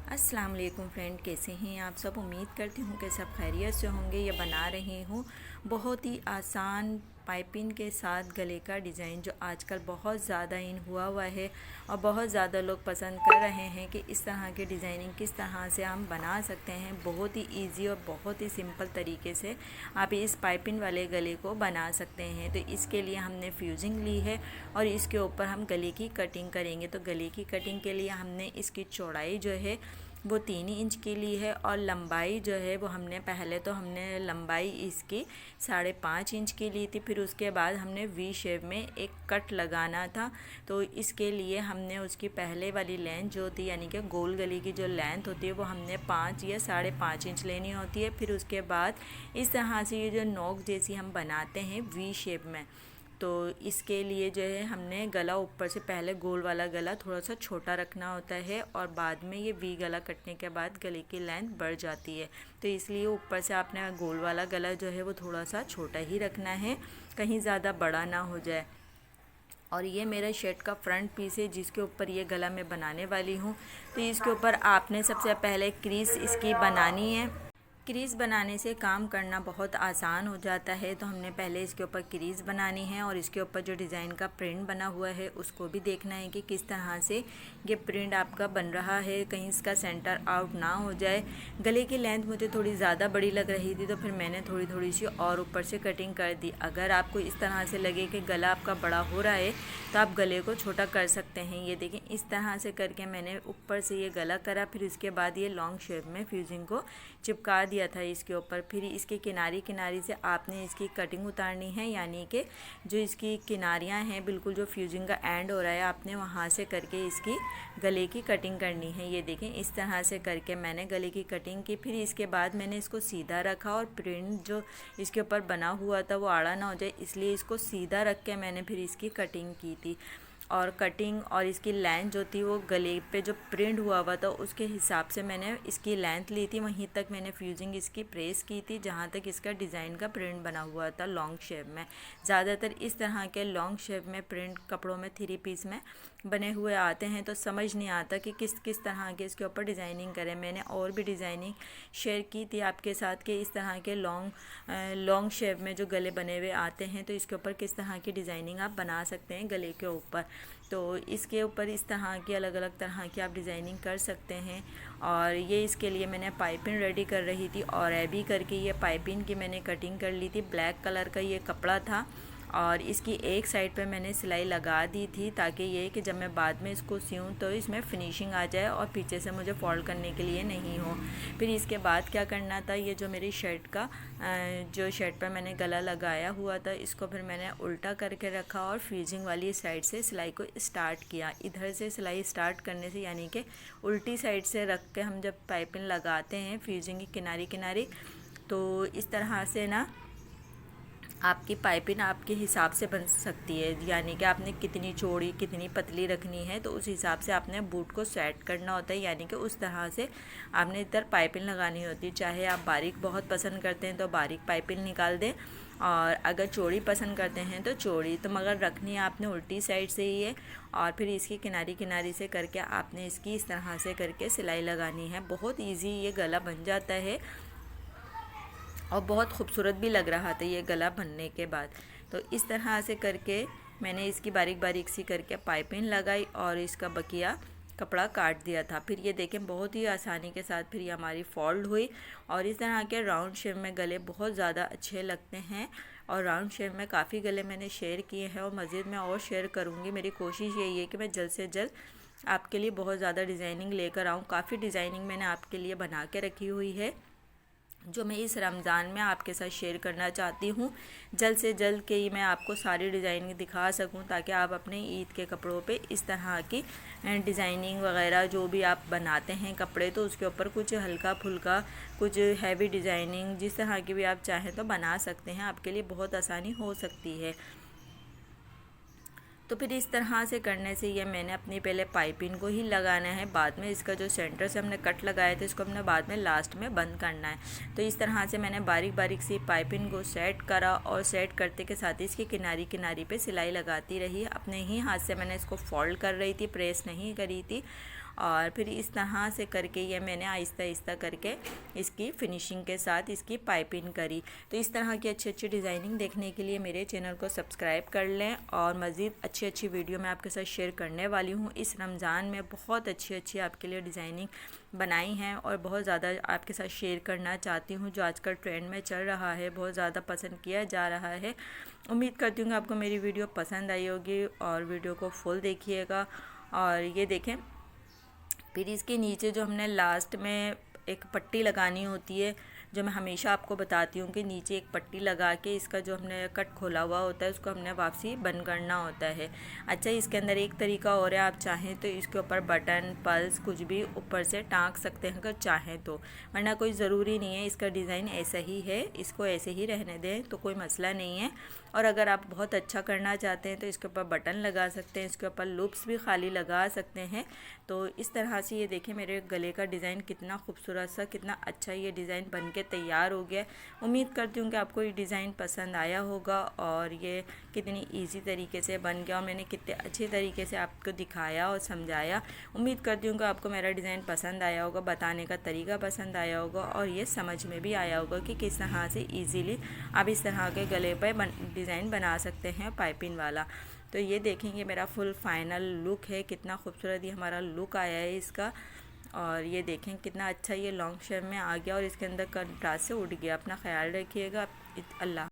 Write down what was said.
अस्सलाम वालेकुम फ्रेंड, कैसे हैं आप सब। उम्मीद करती हूँ कि सब खैरियत से होंगे। ये बना रही हूँ बहुत ही आसान पाइपिंग के साथ गले का डिज़ाइन, जो आजकल बहुत ज़्यादा इन हुआ है और बहुत ज़्यादा लोग पसंद कर रहे हैं कि इस तरह की डिज़ाइनिंग किस तरह से हम बना सकते हैं। बहुत ही इजी और बहुत ही सिंपल तरीके से आप इस पाइपिंग वाले गले को बना सकते हैं। तो इसके लिए हमने फ्यूजिंग ली है और इसके ऊपर हम गले की कटिंग करेंगे। तो गले की कटिंग के लिए हमने इसकी चौड़ाई जो है वो 3 इंच की ली है और लंबाई जो है वो हमने लंबाई इसकी 5.5 इंच की ली थी। फिर उसके बाद हमने वी शेप में एक कट लगाना था। तो इसके लिए हमने उसकी पहले वाली लेंथ जो थी, यानी कि गोल गले की जो लेंथ होती है, वो हमने 5 या 5.5 इंच लेनी होती है। फिर उसके बाद इस तरह से ये जो नोक जैसी हम बनाते हैं वी शेप में, तो इसके लिए जो है हमने गला ऊपर से पहले गोल वाला गला थोड़ा सा छोटा रखना होता है और बाद में ये वी गला कटने के बाद गले की लेंथ बढ़ जाती है। तो इसलिए ऊपर से आपने गोल वाला गला जो है वो थोड़ा सा छोटा ही रखना है, कहीं ज़्यादा बड़ा ना हो जाए। और ये मेरा शर्ट का फ्रंट पीस है जिसके ऊपर ये गला मैं बनाने वाली हूँ। तो इसके ऊपर आपने सबसे पहले क्रीज इसकी बनानी है। क्रीज़ बनाने से काम करना बहुत आसान हो जाता है। तो हमने पहले इसके ऊपर क्रीज़ बनानी है और इसके ऊपर जो डिज़ाइन का प्रिंट बना हुआ है उसको भी देखना है कि किस तरह से ये प्रिंट आपका बन रहा है, कहीं इसका सेंटर आउट ना हो जाए। गले की लेंथ मुझे थोड़ी ज़्यादा बड़ी लग रही थी, तो फिर मैंने थोड़ी थोड़ी सी और ऊपर से कटिंग कर दी। अगर आपको इस तरह से लगे कि गला आपका बड़ा हो रहा है तो आप गले को छोटा कर सकते हैं। ये देखें, इस तरह से करके मैंने ऊपर से ये गला करा। फिर उसके बाद ये लॉन्ग शेप में फ्यूजिंग को चिपका दिया था इसके ऊपर। फिर इसके किनारी किनारी से आपने इसकी कटिंग उतारनी है, यानी कि जो इसकी किनारियां हैं बिल्कुल जो फ्यूजिंग का एंड हो रहा है, आपने वहां से करके इसकी गले की कटिंग करनी है। ये देखें, इस तरह से करके मैंने गले की कटिंग की। फिर इसके बाद मैंने इसको सीधा रखा और प्रिंट जो इसके ऊपर बना हुआ था वो आड़ा ना हो जाए, इसलिए इसको सीधा रख के मैंने फिर इसकी कटिंग की थी। और कटिंग और इसकी लेंथ जो थी वो गले पे जो प्रिंट हुआ था उसके हिसाब से मैंने इसकी लेंथ ली थी। वहीं तक मैंने फ्यूजिंग इसकी प्रेस की थी जहाँ तक इसका डिज़ाइन का प्रिंट बना हुआ था लॉन्ग शेप में। ज़्यादातर इस तरह के लॉन्ग शेप में प्रिंट कपड़ों में 3 पीस में बने हुए आते हैं, तो समझ नहीं आता कि किस किस तरह के इसके ऊपर डिज़ाइनिंग करें। मैंने और भी डिज़ाइनिंग शेयर की थी आपके साथ कि इस तरह के लॉन्ग शेप में जो गले बने हुए आते हैं, तो इसके ऊपर किस तरह की डिज़ाइनिंग आप बना सकते हैं गले के ऊपर। तो इसके ऊपर इस तरह की अलग अलग तरह की आप डिज़ाइनिंग कर सकते हैं। और ये इसके लिए मैंने पाइपिंग रेडी कर रही थी और एबी करके ये पाइपिंग की मैंने कटिंग कर ली थी। ब्लैक कलर का ये कपड़ा था और इसकी एक साइड पे मैंने सिलाई लगा दी थी ताकि ये कि जब मैं बाद में इसको सियूँ तो इसमें फिनिशिंग आ जाए और पीछे से मुझे फोल्ड करने के लिए नहीं हो। फिर इसके बाद क्या करना था, ये जो मेरी शर्ट का जो शर्ट पर मैंने गला लगाया हुआ था इसको फिर मैंने उल्टा करके रखा और फ्यूजिंग वाली साइड से सिलाई को स्टार्ट किया। इधर से सिलाई स्टार्ट करने से, यानी कि उल्टी साइड से रख के हम जब पाइपिंग लगाते हैं फ्यूजिंग की किनारी किनारी, तो इस तरह से ना आपकी पाइपिंग आपके हिसाब से बन सकती है। यानी कि आपने कितनी चौड़ी कितनी पतली रखनी है तो उस हिसाब से आपने बूट को सेट करना होता है, यानी कि उस तरह से आपने इधर पाइपिंग लगानी होती है। चाहे आप बारीक बहुत पसंद करते हैं तो बारीक पाइपिंग निकाल दें, और अगर चौड़ी पसंद करते हैं तो चौड़ी, तो मगर रखनी है आपने उल्टी साइड से ही है। और फिर इसकी किनारी किनारी से करके आपने इसकी इस तरह से करके सिलाई लगानी है। बहुत ईजी ये गला बन जाता है और बहुत खूबसूरत भी लग रहा था ये गला बनने के बाद। तो इस तरह से करके मैंने इसकी बारीक बारीक सी करके पाइपिंग लगाई और इसका बकिया कपड़ा काट दिया था। फिर ये देखें, बहुत ही आसानी के साथ फिर ये हमारी फोल्ड हुई। और इस तरह के राउंड शेप में गले बहुत ज़्यादा अच्छे लगते हैं और राउंड शेप में काफ़ी गले मैंने शेयर किए हैं और मज़ीद मैं और शेयर करूँगी। मेरी कोशिश यही है कि मैं जल्द से जल्द आपके लिए बहुत ज़्यादा डिज़ाइनिंग लेकर आऊँ। काफ़ी डिज़ाइनिंग मैंने आपके लिए बना के रखी हुई है जो मैं इस रमज़ान में आपके साथ शेयर करना चाहती हूँ। जल्द से जल्द के ही मैं आपको सारी डिज़ाइनिंग दिखा सकूँ ताकि आप अपने ईद के कपड़ों पे इस तरह की डिज़ाइनिंग वगैरह जो भी आप बनाते हैं कपड़े, तो उसके ऊपर कुछ हल्का फुल्का कुछ हैवी डिज़ाइनिंग जिस तरह की भी आप चाहें तो बना सकते हैं। आपके लिए बहुत आसानी हो सकती है। तो फिर इस तरह से करने से ये मैंने अपनी पहले पाइपिंग को ही लगाना है, बाद में इसका जो सेंटर से हमने कट लगाया था इसको हमने बाद में लास्ट में बंद करना है। तो इस तरह से मैंने बारीक बारीक सी पाइपिंग को सेट करा और सेट करते के साथ ही इसकी किनारी किनारी पे सिलाई लगाती रही। अपने ही हाथ से मैंने इसको फोल्ड कर रही थी, प्रेस नहीं करी थी। और फिर इस तरह से करके ये मैंने आहिस्ता आहिस्ता करके इसकी फिनिशिंग के साथ इसकी पाइपिंग करी। तो इस तरह की अच्छी अच्छी डिज़ाइनिंग देखने के लिए मेरे चैनल को सब्सक्राइब कर लें और मज़ीद अच्छी अच्छी वीडियो मैं आपके साथ शेयर करने वाली हूँ। इस रमज़ान में बहुत अच्छी अच्छी आपके लिए डिज़ाइनिंग बनाई हैं और बहुत ज़्यादा आपके साथ शेयर करना चाहती हूँ, जो आजकल ट्रेंड में चल रहा है, बहुत ज़्यादा पसंद किया जा रहा है। उम्मीद करती हूँ कि आपको मेरी वीडियो पसंद आई होगी और वीडियो को फुल देखिएगा। और ये देखें, फिर इसके नीचे जो हमने लास्ट में एक पट्टी लगानी होती है, जो मैं हमेशा आपको बताती हूँ कि नीचे एक पट्टी लगा के इसका जो हमने कट खोला हुआ होता है उसको हमने वापसी बंद करना होता है। अच्छा, इसके अंदर एक तरीका और है, आप चाहें तो इसके ऊपर बटन पल्स कुछ भी ऊपर से टाँग सकते हैं अगर चाहें तो, वरना कोई ज़रूरी नहीं है। इसका डिज़ाइन ऐसा ही है, इसको ऐसे ही रहने दें तो कोई मसला नहीं है। और अगर आप बहुत अच्छा करना चाहते हैं तो इसके ऊपर बटन लगा सकते हैं, इसके ऊपर लूप्स भी खाली लगा सकते हैं। तो इस तरह से ये देखें मेरे गले का डिज़ाइन कितना खूबसूरत सा, कितना अच्छा ये डिज़ाइन बन के तैयार हो गया। उम्मीद करती हूँ कि आपको ये डिज़ाइन पसंद आया होगा और ये कितनी इजी तरीके से बन गया और मैंने कितने अच्छे तरीके से आपको दिखाया और समझाया। उम्मीद करती हूँ कि आपको मेरा डिज़ाइन पसंद आया होगा, बताने का तरीका पसंद आया होगा और ये समझ में भी आया होगा कि किस तरह से ईज़िली आप इस तरह के गले पर डिज़ाइन बना सकते हैं पाइपिंग वाला। तो ये देखेंगे मेरा फुल फाइनल लुक है, कितना खूबसूरत ये हमारा लुक आया है इसका। और ये देखें कितना अच्छा ये लॉन्ग शेप में आ गया और इसके अंदर कंट्रास्ट से उड़ गया। अपना ख्याल रखिएगा। अल्लाह।